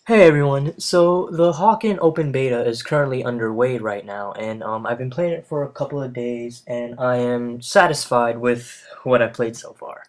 Hey everyone, so the Hawken open beta is currently underway right now, and I've been playing it for a couple of days, and I am satisfied with what I played so far.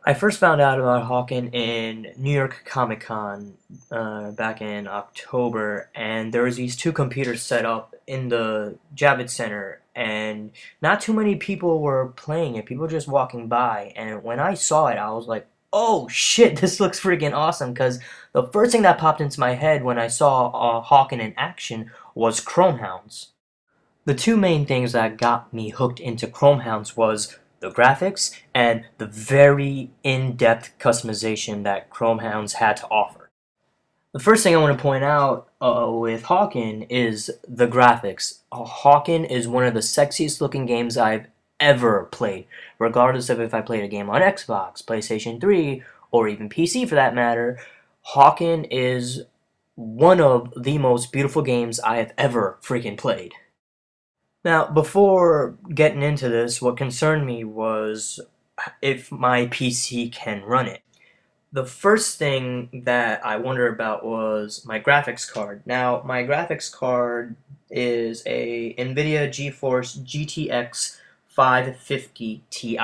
I first found out about Hawken in New York Comic Con back in October, and there was these two computers set up in the Javits Center, and not too many people were playing it. People were just walking by, and when I saw it, I was like, "Oh shit, this looks freaking awesome!" Because the first thing that popped into my head when I saw Hawken in action was Chrome Hounds. The two main things that got me hooked into Chrome Hounds was the graphics and the very in-depth customization that Chrome Hounds had to offer. The first thing I want to point out with Hawken is the graphics. Hawken is one of the sexiest looking games I've ever played, regardless of if I played a game on Xbox, PlayStation 3, or even PC for that matter. Hawken is one of the most beautiful games I have ever freaking played. Now, before getting into this, what concerned me was if my PC can run it. The first thing that I wondered about was my graphics card. Now, my graphics card is a NVIDIA GeForce GTX 550 Ti.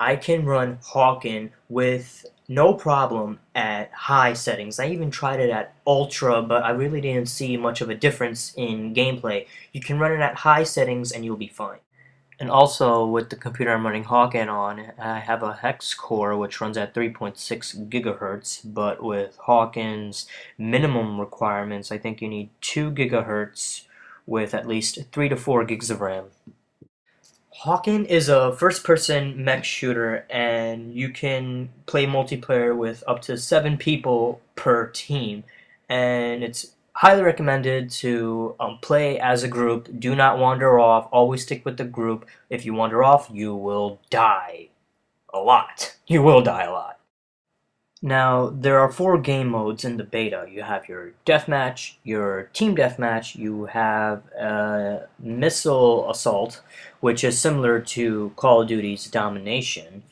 I can run Hawken with no problem at high settings. I even tried it at ultra, but I really didn't see much of a difference in gameplay. You can run it at high settings and you'll be fine. And also, with the computer I'm running Hawken on, I have a hex core which runs at 3.6 gigahertz, but with Hawken's minimum requirements, I think you need 2 gigahertz with at least 3 to 4 gigs of RAM. Hawken is a first-person mech shooter, and you can play multiplayer with up to 7 people per team, and it's highly recommended to play as a group. Do not wander off. Always stick with the group. If you wander off, you will die a lot. You will die a lot. Now, there are 4 game modes in the beta. You have your deathmatch, your team deathmatch, you have missile assault, which is similar to Call of Duty's domination.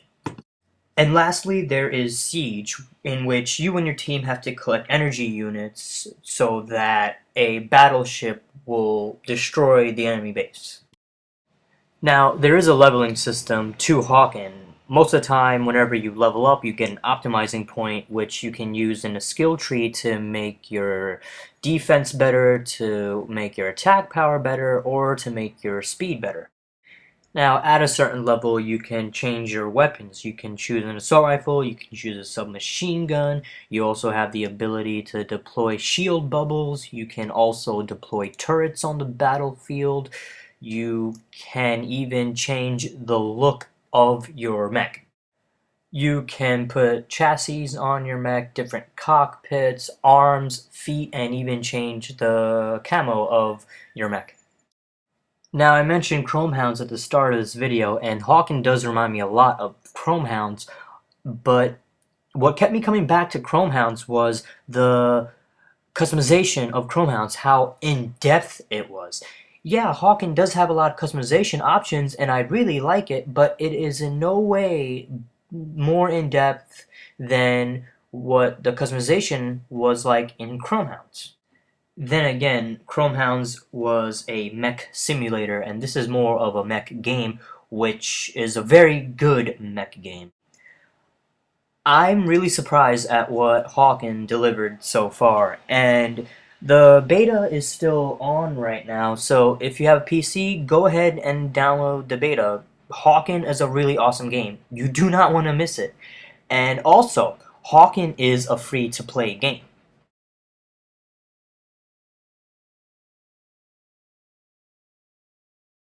And lastly, there is Siege, in which you and your team have to collect energy units so that a battleship will destroy the enemy base. Now, there is a leveling system to Hawken. Most of the time, whenever you level up, you get an optimizing point, which you can use in a skill tree to make your defense better, to make your attack power better, or to make your speed better. Now, at a certain level, you can change your weapons. You can choose an assault rifle, you can choose a submachine gun, you also have the ability to deploy shield bubbles, you can also deploy turrets on the battlefield, you can even change the look of your mech. You can put chassis on your mech, different cockpits, arms, feet, and even change the camo of your mech. Now, I mentioned Chrome Hounds at the start of this video, and Hawken does remind me a lot of Chrome Hounds, but what kept me coming back to Chrome Hounds was the customization of Chrome Hounds, how in-depth it was. Yeah, Hawken does have a lot of customization options, and I really like it, but it is in no way more in-depth than what the customization was like in Chrome Hounds. Then again, Chrome Hounds was a mech simulator, and this is more of a mech game, which is a very good mech game. I'm really surprised at what Hawken delivered so far, and the beta is still on right now, so if you have a PC, go ahead and download the beta. Hawken is a really awesome game. You do not want to miss it. And also, Hawken is a free-to-play game.